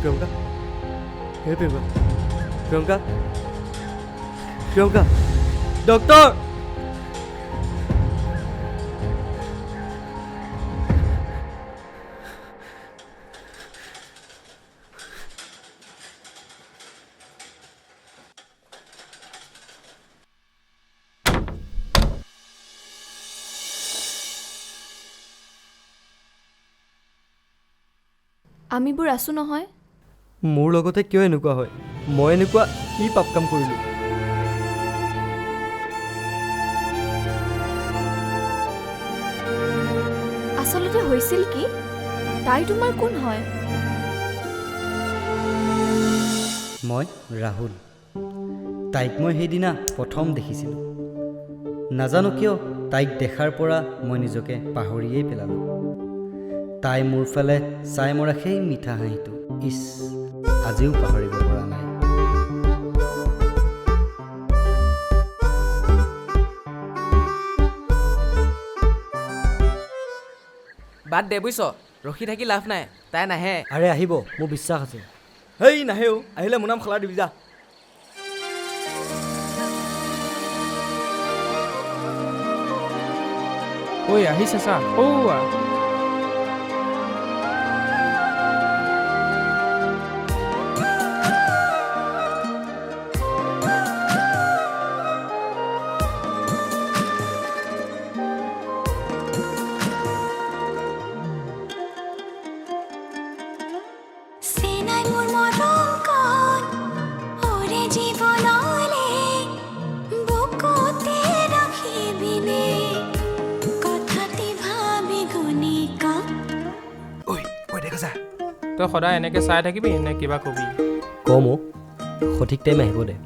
প্ৰিয়ংকা হে প্ৰিয়ংকা ডক্টৰ আমিবোৰ আছো নহয় মোৰ লগতে কিয় এনেকুৱা হয় মই এনেকুৱা কি পাপ কাম কৰিলো আসলতে হৈছিল কি তাই তোমাৰ কোন হয় মই ৰাহুল তাইক মই সেইদিনা প্ৰথম দেখিছিলোঁ নাজানো কিয় তাইক দেখাৰ পৰা মই নিজকে পাহৰিয়েই পেলালোঁ তাই মোৰ ফালে চাই মৰা সেই মিঠা হাঁহিটো ইছ আজিও পাহৰিব পৰা নাই বাদ দে বুইছ ৰখি থাকি লাভ নাই তাই নাহে আৰে আহিব মোৰ বিশ্বাস আছে হেই নাহেও আহিলে মোৰ নাম খলা দিবি যা ঐ আহিছে চা তই সদায় এনেকে চাই থাকিবি নে কিবা কবি কম সঠিক টাইম আহিব দে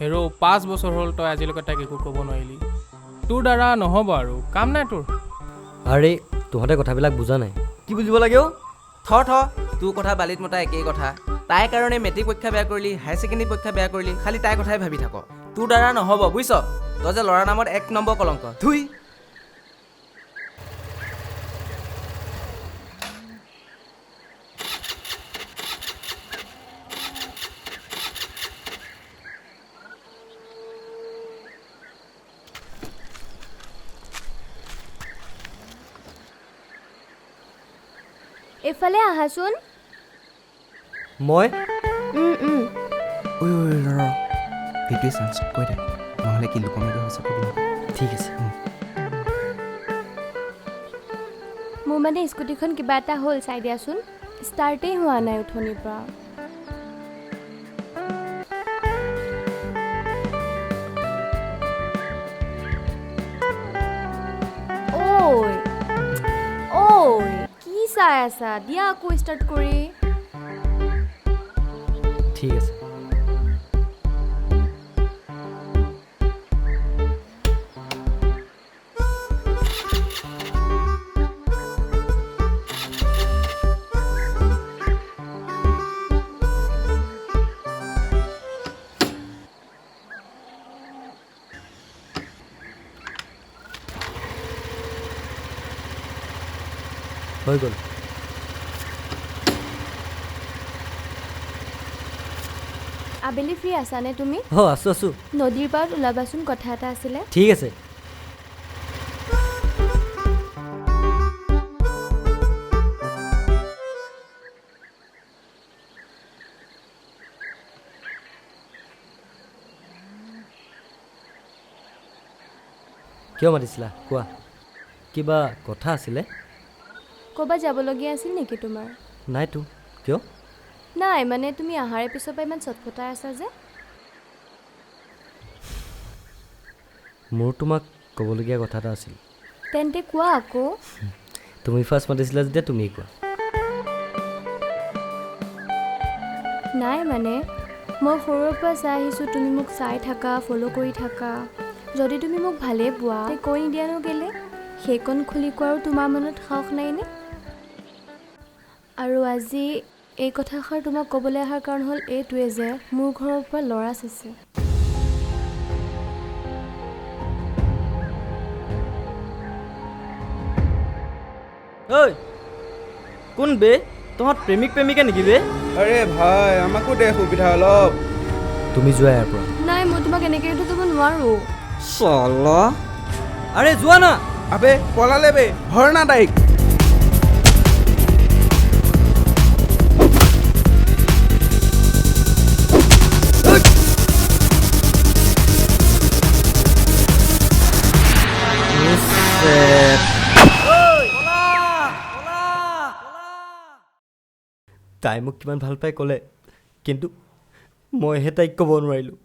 হেৰ' 5 বছৰ হ'ল তই আজিলৈকে তাক একো ক'ব নোৱাৰিলি তোৰ দ্বাৰা নহ'ব আৰু কাম নাই তোৰ আৰে তহঁতে কথাবিলাক বুজা নাই কি বুজিব লাগে তোৰ কথা বালিত মতা একেই কথা তাইৰ কাৰণে মেট্ৰিক পৰীক্ষা বেয়া কৰিলি হায়াৰ ছেকেণ্ডেৰী পৰীক্ষা বেয়া কৰিলি খালি তাইৰ কথাই ভাবি থাক তোৰ দ্বাৰা নহ'ব বুজিছ তই যে ল'ৰাৰ নামত 1 নম্বৰ কলংক ধুই এফালে আহাচোন মই এইটোৱে চান্স কৈ দে নহ'লে কি লোকমিত হৈছে কবি ঠিক আছে মোৰ মানে স্কুটিখন কিবা এটা হ'ল চাই দিয়াচোন ষ্টাৰ্টেই হোৱা নাই উঠনিৰ পৰা চাই আছা দিয়া আকৌ ষ্টাৰ্ট কৰি ঠিক আছে হৈ গ'ল আবেলি ফ্ৰী আছানে তুমি আছো নদীৰ পাৰত ওলাবাচোন কথা এটা আছিলে ঠিক আছে কিয় মাতিছিলা কোৱা কিবা কথা আছিলে ক'ৰবাত যাবলগীয়া আছিল নেকি তোমাৰ নাইতো কিয় নাই মানে তুমি আহাৰৰ পিছৰ পৰা ইমান চটফটাই আছা যে মোৰ তোমাক ক'বলগীয়া কথা এটা আছিল তেন্তে কোৱা আকৌ তুমি ফাৰ্ষ্ট মাতিছিলা যেতিয়া তুমি কোৱা নাই মানে মই সৰুৰ পৰা চাই আহিছোঁ তুমি মোক চাই থাকা ফ'ল' কৰি থাকা যদি তুমি মোক ভালেই পোৱা তে কৈ নিদিয়ানো কেলে সেইকণ খুলি কোৱাৰো তোমাৰ মনত সাহস নাইনে আৰু আজি এই কথাষাৰ তোমাক ক'বলৈ অহাৰ কাৰণ হ'ল এইটোৱে যে মোৰ ঘৰৰ পৰা ল'ৰা চাইছে ঐ কোন বে তহঁত প্ৰেমিক প্ৰেমিকা নেকি বে আৰে ভাই আমাকো দে সুবিধা অলপ তুমি যোৱা ইয়াৰ পৰা নাই মই তোমাক এনেকৈ এৰি থৈ যাব নোৱাৰোঁ চলা আৰে যোৱা না আবে পলালে বে ভৰ না তাইক তাই মোক কিমান ভাল পাই ক'লে কিন্তু মইহে তাইক ক'ব নোৱাৰিলোঁ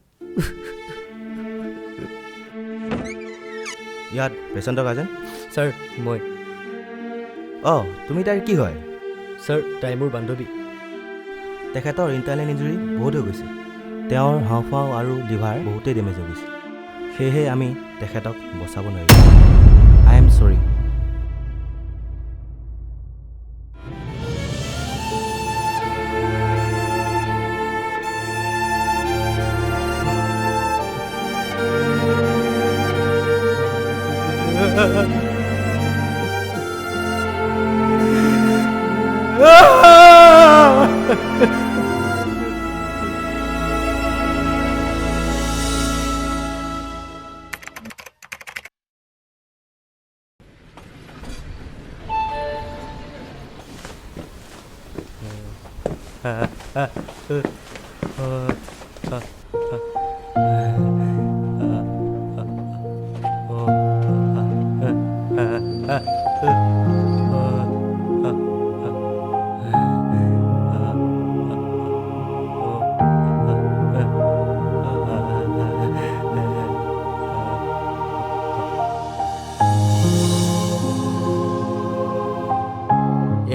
ইয়াত পেচেণ্টৰ গাৰ্জেন ছাৰ মই অঁ তুমি তাইৰ কি হয় ছাৰ তাই মোৰ বান্ধৱী তেখেতৰ ইণ্টাৰনেল ইঞ্জুৰি বহুত হৈ গৈছে তেওঁৰ হাওঁফাও আৰু লিভাৰ বহুতেই ডেমেজ হৈ গৈছে সেয়েহে আমি তেখেতক বচাব নোৱাৰিম আই এম চৰি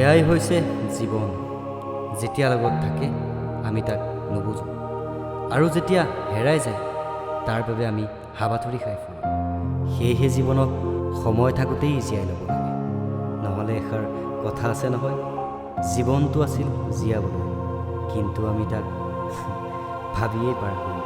এয়াই হৈছে জীৱন যেতিয়া লগত থাকে আমি তাক নুবুজোঁ আৰু যেতিয়া হেৰাই যায় তাৰ বাবে আমি হাবাথুৰি খাই ফুৰোঁ সেয়েহে জীৱনক সময় থাকোঁতেই জীয়াই ল'ব লাগে নহ'লে এষাৰ কথা আছে নহয় জীৱনটো আছিল জীয়াবলৈ কিন্তু আমি তাক ভাবিয়েই পাৰ কৰি